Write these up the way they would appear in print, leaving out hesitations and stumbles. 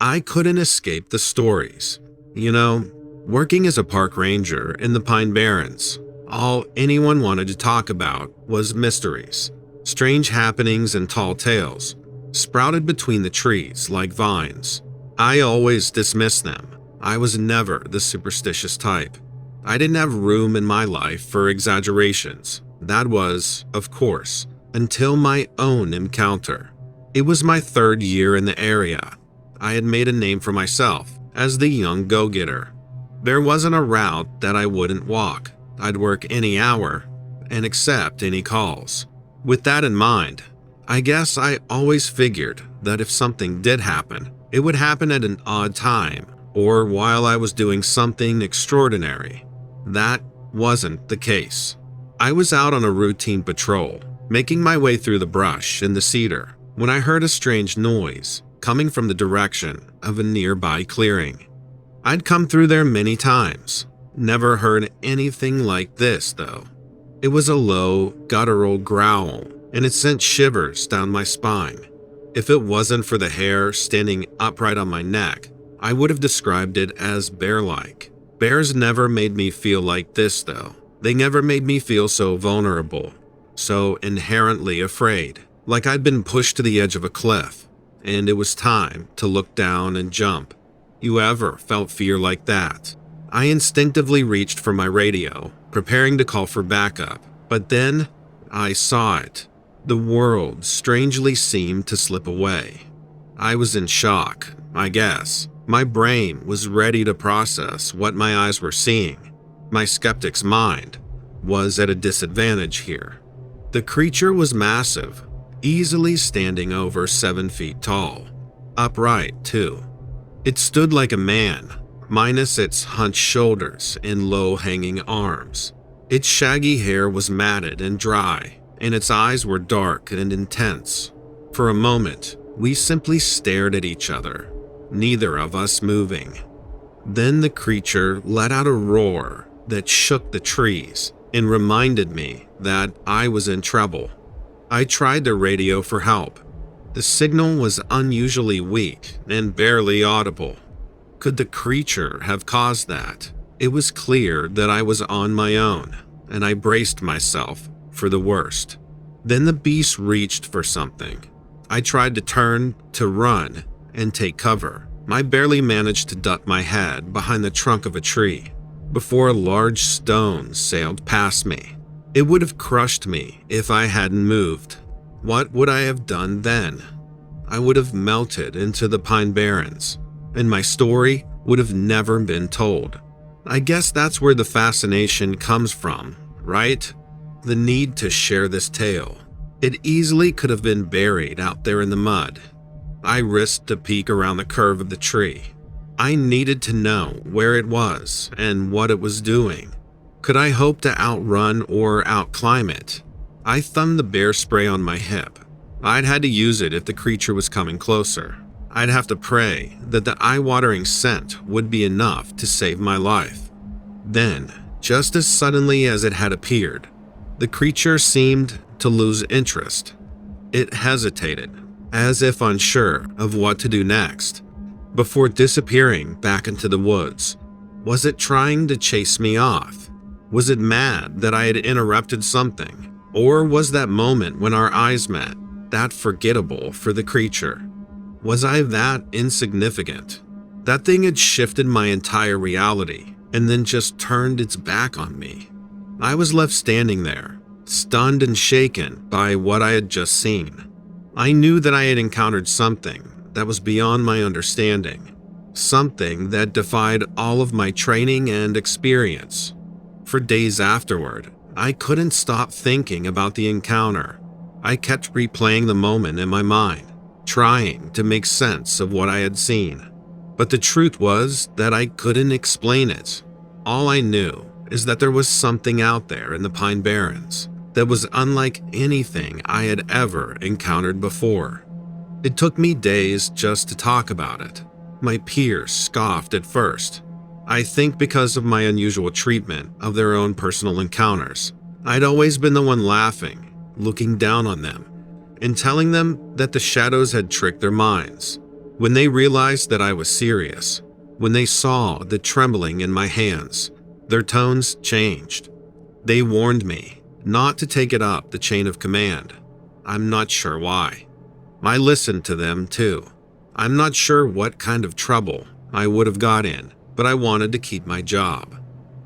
I couldn't escape the stories. You know, working as a park ranger in the Pine Barrens, all anyone wanted to talk about was mysteries, strange happenings, and tall tales, sprouted between the trees like vines. I always dismissed them. I was never the superstitious type. I didn't have room in my life for exaggerations. That was, of course, until my own encounter. It was my third year in the area. I had made a name for myself as the young go-getter. There wasn't a route that I wouldn't walk. I'd work any hour and accept any calls. With that in mind, I guess I always figured that if something did happen, it would happen at an odd time or while I was doing something extraordinary. That wasn't the case. I was out on a routine patrol, making my way through the brush and the cedar, when I heard a strange noise coming from the direction of a nearby clearing. I'd come through there many times, never heard anything like this though. It was a low, guttural growl, and it sent shivers down my spine. If it wasn't for the hair standing upright on my neck, I would have described it as bear-like. Bears never made me feel like this though. They never made me feel so vulnerable, so inherently afraid, like I'd been pushed to the edge of a cliff, and it was time to look down and jump. You ever felt fear like that? I instinctively reached for my radio, preparing to call for backup, but then I saw it. The world strangely seemed to slip away. I was in shock, I guess. My brain was ready to process what my eyes were seeing. My skeptic's mind was at a disadvantage here. The creature was massive, easily standing over 7 feet tall. Upright, too. It stood like a man, minus its hunched shoulders and low-hanging arms. Its shaggy hair was matted and dry, and its eyes were dark and intense. For a moment, we simply stared at each other, neither of us moving. Then the creature let out a roar that shook the trees and reminded me that I was in trouble. I tried the radio for help. The signal was unusually weak and barely audible. Could the creature have caused that? It was clear that I was on my own, and I braced myself for the worst. Then the beast reached for something. I tried to turn, to run, and take cover. I barely managed to duck my head behind the trunk of a tree before a large stone sailed past me. It would have crushed me if I hadn't moved. What would I have done then? I would have melted into the Pine Barrens, and my story would have never been told. I guess that's where the fascination comes from, right? The need to share this tale. It easily could have been buried out there in the mud. I risked a peek around the curve of the tree. I needed to know where it was and what it was doing. Could I hope to outrun or outclimb it? I thumbed the bear spray on my hip. I'd had to use it if the creature was coming closer. I'd have to pray that the eye-watering scent would be enough to save my life. Then, just as suddenly as it had appeared, the creature seemed to lose interest. It hesitated, as if unsure of what to do next, before disappearing back into the woods. Was it trying to chase me off? Was it mad that I had interrupted something? Or was that moment when our eyes met that forgettable for the creature? Was I that insignificant? That thing had shifted my entire reality and then just turned its back on me. I was left standing there, stunned and shaken by what I had just seen. I knew that I had encountered something that was beyond my understanding, something that defied all of my training and experience. For days afterward, I couldn't stop thinking about the encounter. I kept replaying the moment in my mind, trying to make sense of what I had seen. But the truth was that I couldn't explain it. All I knew is that there was something out there in the Pine Barrens that was unlike anything I had ever encountered before. It took me days just to talk about it. My peers scoffed at first. I think because of my unusual treatment of their own personal encounters. I'd always been the one laughing, looking down on them, and telling them that the shadows had tricked their minds. When they realized that I was serious, when they saw the trembling in my hands, their tones changed. They warned me not to take it up the chain of command. I'm not sure why. I listened to them too. I'm not sure what kind of trouble I would have got in, but I wanted to keep my job.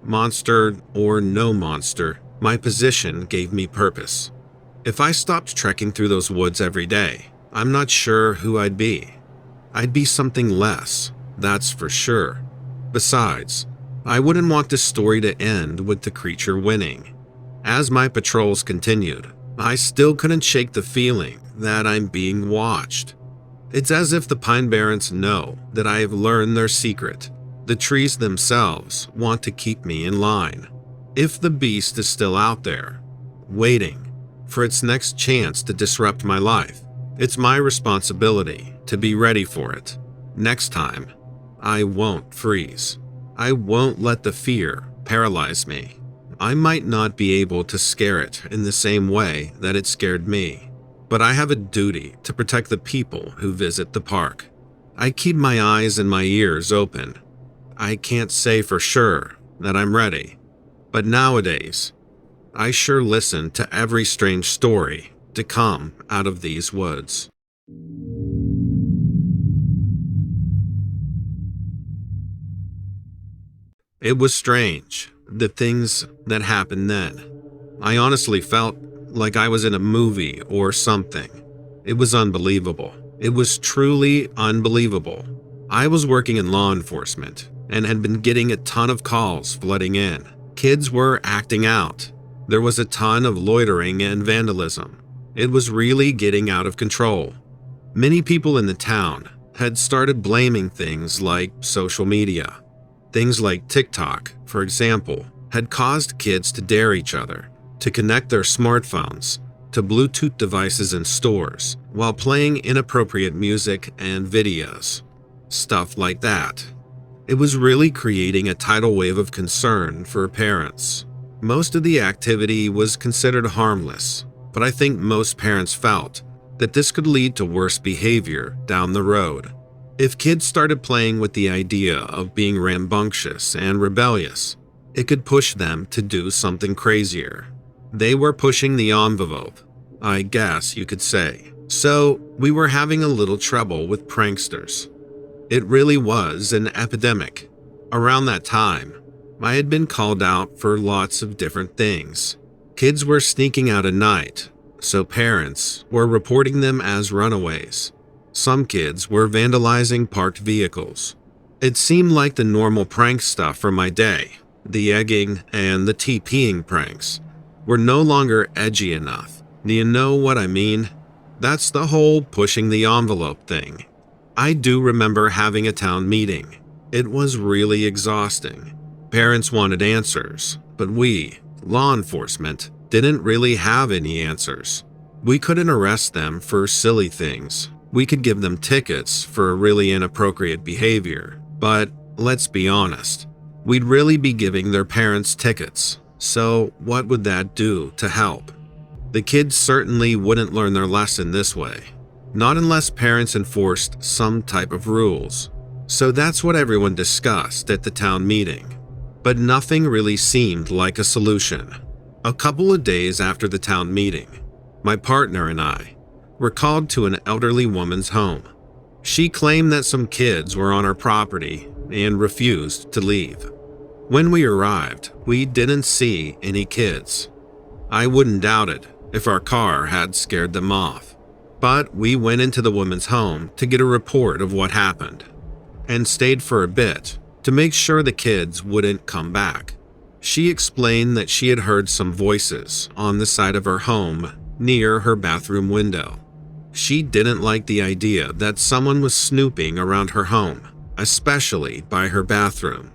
Monster or no monster, my position gave me purpose. If I stopped trekking through those woods every day, I'm not sure who I'd be. I'd be something less, that's for sure. Besides, I wouldn't want this story to end with the creature winning. As my patrols continued, I still couldn't shake the feeling that I'm being watched. It's as if the Pine Barrens know that I have learned their secret. The trees themselves want to keep me in line. If the beast is still out there, waiting for its next chance to disrupt my life, it's my responsibility to be ready for it. Next time, I won't freeze. I won't let the fear paralyze me. I might not be able to scare it in the same way that it scared me, but I have a duty to protect the people who visit the park. I keep my eyes and my ears open. I can't say for sure that I'm ready, but nowadays, I sure listen to every strange story to come out of these woods. It was strange, the things that happened then. I honestly felt like I was in a movie or something. It was unbelievable. It was truly unbelievable. I was working in law enforcement and had been getting a ton of calls flooding in. Kids were acting out. There was a ton of loitering and vandalism. It was really getting out of control. Many people in the town had started blaming things like social media. Things like TikTok, for example, had caused kids to dare each other, to connect their smartphones to Bluetooth devices in stores while playing inappropriate music and videos. Stuff like that. It was really creating a tidal wave of concern for parents. Most of the activity was considered harmless, but I think most parents felt that this could lead to worse behavior down the road. If kids started playing with the idea of being rambunctious and rebellious, it could push them to do something crazier. They were pushing the envelope, I guess you could say. So we were having a little trouble with pranksters. It really was an epidemic. Around that time, I had been called out for lots of different things. Kids were sneaking out at night, so parents were reporting them as runaways. Some kids were vandalizing parked vehicles. It seemed like the normal prank stuff from my day, the egging and the TPing pranks, were no longer edgy enough. Do you know what I mean? That's the whole pushing the envelope thing. I do remember having a town meeting. It was really exhausting. Parents wanted answers, but we, law enforcement, didn't really have any answers. We couldn't arrest them for silly things. We could give them tickets for really inappropriate behavior, but let's be honest, we'd really be giving their parents tickets. So what would that do to help? The kids certainly wouldn't learn their lesson this way, not unless parents enforced some type of rules. So that's what everyone discussed at the town meeting, but nothing really seemed like a solution. A couple of days after the town meeting, my partner and I were called to an elderly woman's home. She claimed that some kids were on her property and refused to leave. When we arrived, we didn't see any kids. I wouldn't doubt it if our car had scared them off. But we went into the woman's home to get a report of what happened and stayed for a bit to make sure the kids wouldn't come back. She explained that she had heard some voices on the side of her home near her bathroom window. She didn't like the idea that someone was snooping around her home, especially by her bathroom.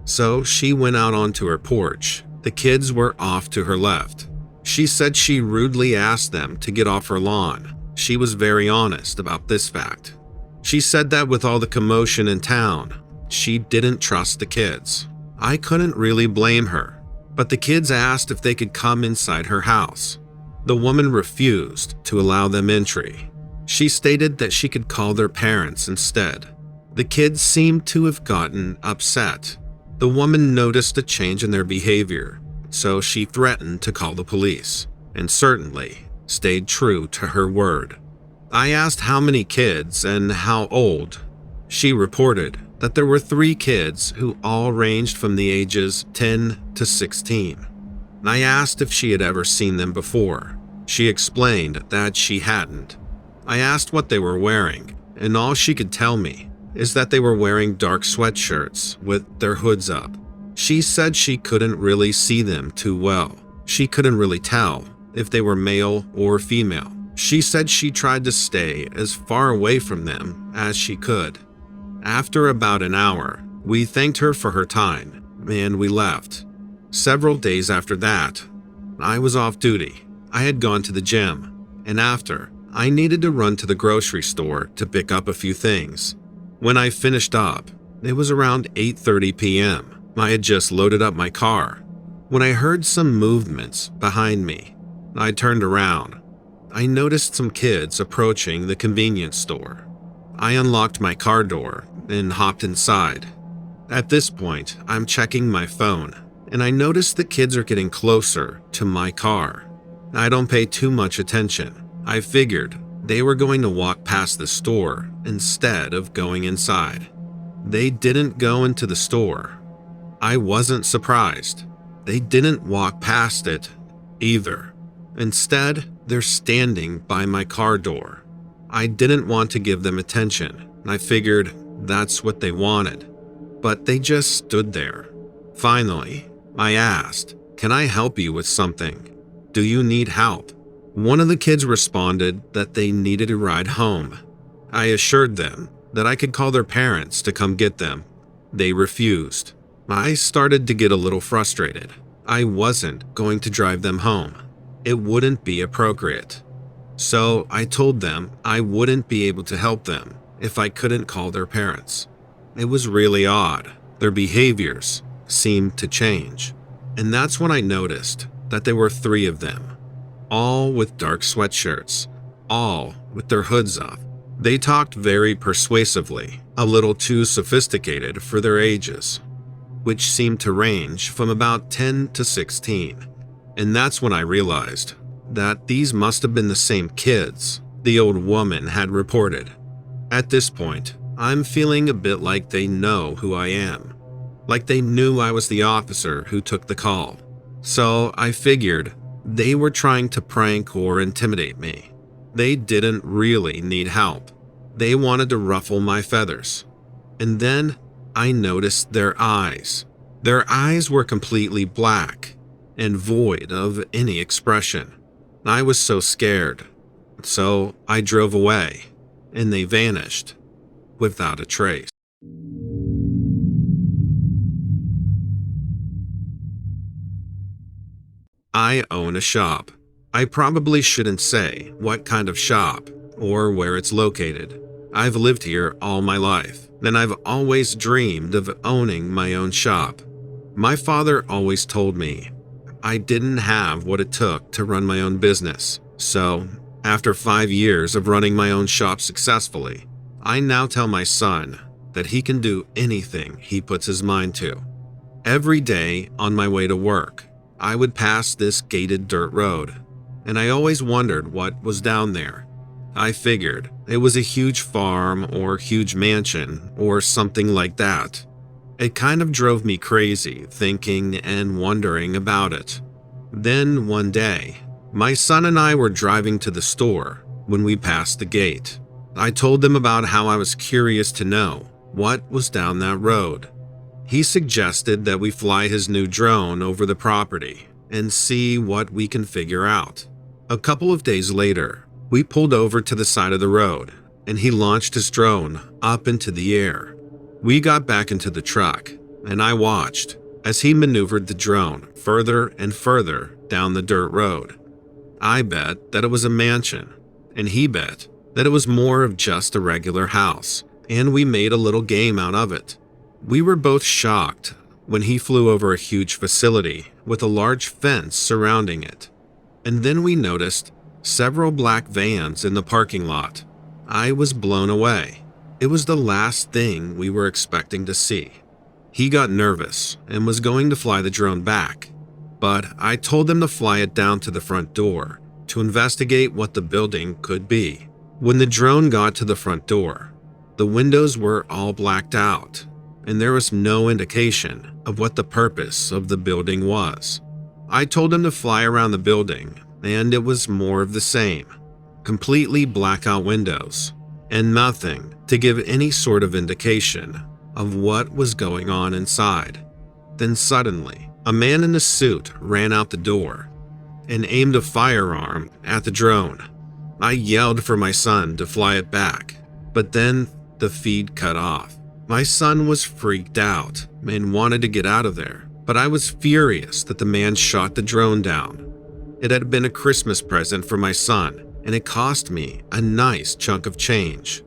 So she went out onto her porch. The kids were off to her left. She said she rudely asked them to get off her lawn. She was very honest about this fact. She said that with all the commotion in town, she didn't trust the kids. I couldn't really blame her, but the kids asked if they could come inside her house. The woman refused to allow them entry. She stated that she could call their parents instead. The kids seemed to have gotten upset. The woman noticed a change in their behavior, so she threatened to call the police, and certainly stayed true to her word. I asked how many kids and how old. She reported that there were 3 kids who all ranged from the ages 10 to 16. I asked if she had ever seen them before. She explained that she hadn't. I asked what they were wearing, and all she could tell me is that they were wearing dark sweatshirts with their hoods up. She said she couldn't really see them too well. She couldn't really tell if they were male or female. She said she tried to stay as far away from them as she could. After about an hour, we thanked her for her time, and we left. Several days after that, I was off duty. I had gone to the gym, and after, I needed to run to the grocery store to pick up a few things. When I finished up, it was around 8:30 p.m. I had just loaded up my car when I heard some movements behind me. I turned around. I noticed some kids approaching the convenience store. I unlocked my car door and hopped inside. At this point, I'm checking my phone, and I notice the kids are getting closer to my car. I don't pay too much attention. I figured they were going to walk past the store instead of going inside. They didn't go into the store. I wasn't surprised. They didn't walk past it either. Instead, they're standing by my car door. I didn't want to give them attention. I figured that's what they wanted, but they just stood there. Finally, I asked, "Can I help you with something? Do you need help?" One of the kids responded that they needed a ride home. I assured them that I could call their parents to come get them. They refused. I started to get a little frustrated. I wasn't going to drive them home. It wouldn't be appropriate. So I told them I wouldn't be able to help them if I couldn't call their parents. It was really odd. Their behaviors seemed to change. And that's when I noticed that there were 3 of them, all with dark sweatshirts, all with their hoods up. They talked very persuasively, a little too sophisticated for their ages, which seemed to range from about 10 to 16. And that's when I realized that these must have been the same kids the old woman had reported. At this point, I'm feeling a bit like they know who I am, like they knew I was the officer who took the call. So I figured they were trying to prank or intimidate me. They didn't really need help. They wanted to ruffle my feathers. And then I noticed their eyes. Their eyes were completely black and void of any expression. I was so scared. So I drove away, and they vanished without a trace. I own a shop. I probably shouldn't say what kind of shop or where it's located. I've lived here all my life, and I've always dreamed of owning my own shop. My father always told me I didn't have what it took to run my own business. So, after 5 years of running my own shop successfully, I now tell my son that he can do anything he puts his mind to. Every day on my way to work, I would pass this gated dirt road, and I always wondered what was down there. I figured it was a huge farm or huge mansion or something like that. It kind of drove me crazy thinking and wondering about it. Then one day, my son and I were driving to the store when we passed the gate. I told them about how I was curious to know what was down that road. He suggested that we fly his new drone over the property and see what we can figure out. A couple of days later, we pulled over to the side of the road, and he launched his drone up into the air. We got back into the truck, and I watched as he maneuvered the drone further and further down the dirt road. I bet that it was a mansion, and he bet that it was more of just a regular house, and we made a little game out of it. We were both shocked when he flew over a huge facility with a large fence surrounding it. And then we noticed several black vans in the parking lot. I was blown away. It was the last thing we were expecting to see. He got nervous and was going to fly the drone back, but I told him to fly it down to the front door to investigate what the building could be. When the drone got to the front door, the windows were all blacked out, and there was no indication of what the purpose of the building was. I told him to fly around the building, and it was more of the same. Completely blackout windows, and nothing to give any sort of indication of what was going on inside. Then suddenly, a man in a suit ran out the door and aimed a firearm at the drone. I yelled for my son to fly it back, but then the feed cut off. My son was freaked out and wanted to get out of there, but I was furious that the man shot the drone down. It had been a Christmas present for my son, and it cost me a nice chunk of change.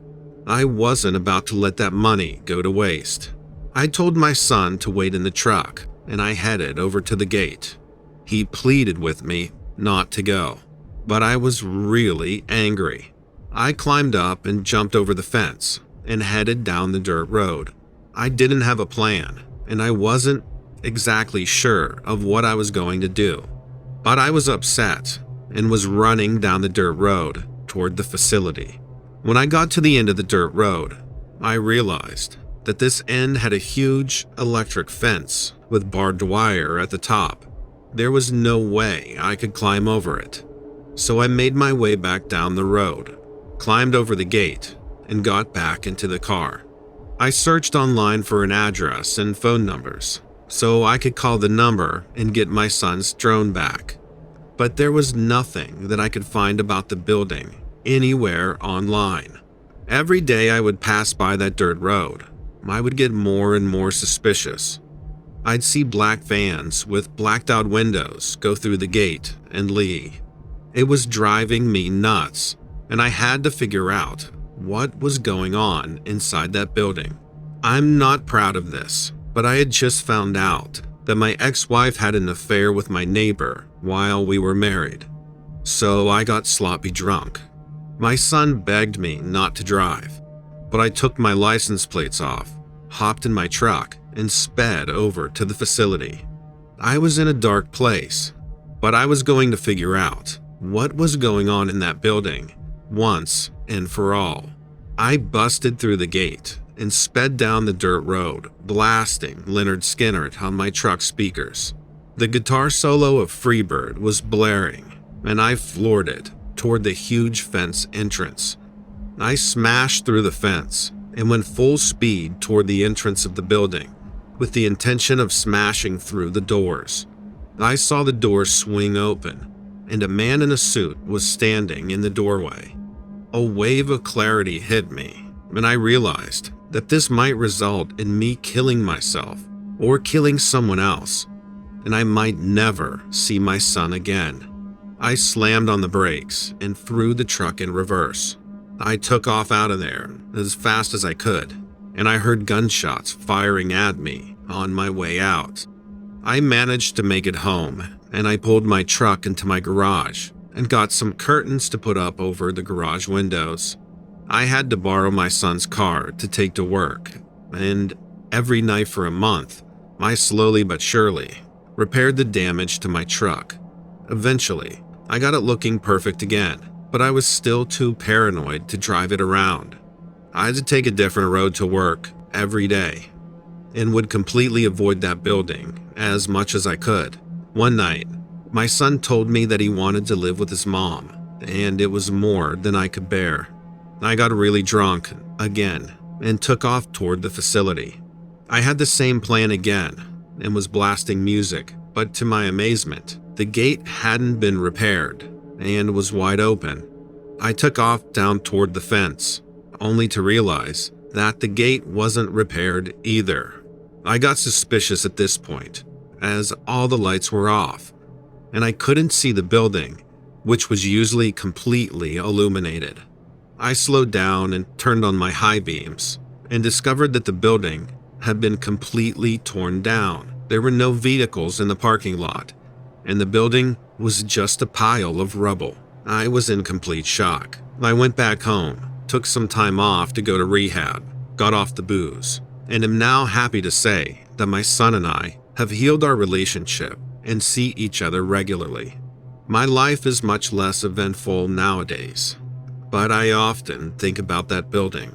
I wasn't about to let that money go to waste. I told my son to wait in the truck, and I headed over to the gate. He pleaded with me not to go, but I was really angry. I climbed up and jumped over the fence and headed down the dirt road. I didn't have a plan, and I wasn't exactly sure of what I was going to do, but I was upset and was running down the dirt road toward the facility. When I got to the end of the dirt road, I realized that this end had a huge electric fence with barbed wire at the top. There was no way I could climb over it, so I made my way back down the road, climbed over the gate, and got back into the car. I searched online for an address and phone numbers so I could call the number and get my son's drone back. But there was nothing that I could find about the building anywhere online. Every day I would pass by that dirt road, I would get more and more suspicious. I'd see black vans with blacked out windows go through the gate and leave. It was driving me nuts, and I had to figure out what was going on inside that building. I'm not proud of this, but I had just found out that my ex-wife had an affair with my neighbor while we were married. So I got sloppy drunk. My son begged me not to drive, but I took my license plates off, hopped in my truck, and sped over to the facility. I was in a dark place, but I was going to figure out what was going on in that building once and for all. I busted through the gate and sped down the dirt road, blasting Lynyrd Skynyrd on my truck speakers. The guitar solo of Freebird was blaring, and I floored it toward the huge fence entrance. I smashed through the fence and went full speed toward the entrance of the building with the intention of smashing through the doors. I saw the doors swing open, and a man in a suit was standing in the doorway. A wave of clarity hit me, and I realized that this might result in me killing myself or killing someone else, and I might never see my son again. I slammed on the brakes and threw the truck in reverse. I took off out of there as fast as I could, and I heard gunshots firing at me on my way out. I managed to make it home, and I pulled my truck into my garage and got some curtains to put up over the garage windows. I had to borrow my son's car to take to work, and every night for a month, I slowly but surely repaired the damage to my truck. Eventually, I got it looking perfect again, but I was still too paranoid to drive it around. I had to take a different road to work every day and would completely avoid that building as much as I could. One night, my son told me that he wanted to live with his mom, and it was more than I could bear. I got really drunk again and took off toward the facility. I had the same plan again and was blasting music, but to my amazement, the gate hadn't been repaired and was wide open. I took off down toward the fence, only to realize that the gate wasn't repaired either. I got suspicious at this point, as all the lights were off, and I couldn't see the building, which was usually completely illuminated. I slowed down and turned on my high beams, and discovered that the building had been completely torn down. There were no vehicles in the parking lot, and the building was just a pile of rubble. I was in complete shock. I went back home took some time off to go to rehab, got off the booze, and am now happy to say that my son and I have healed our relationship and see each other regularly. My life is much less eventful nowadays, but I often think about that building.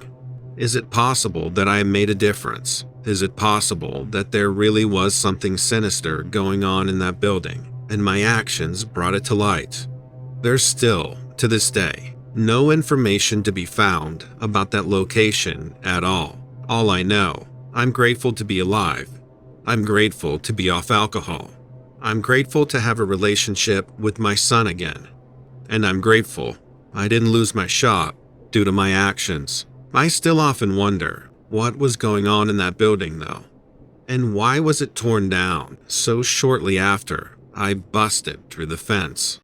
Is it possible that I made a difference? Is it possible that there really was something sinister going on in that building, and my actions brought it to light? There's still, to this day, no information to be found about that location at all. All I know, I'm grateful to be alive. I'm grateful to be off alcohol. I'm grateful to have a relationship with my son again. And I'm grateful I didn't lose my shop due to my actions. I still often wonder what was going on in that building though. And why was it torn down so shortly after I busted through the fence?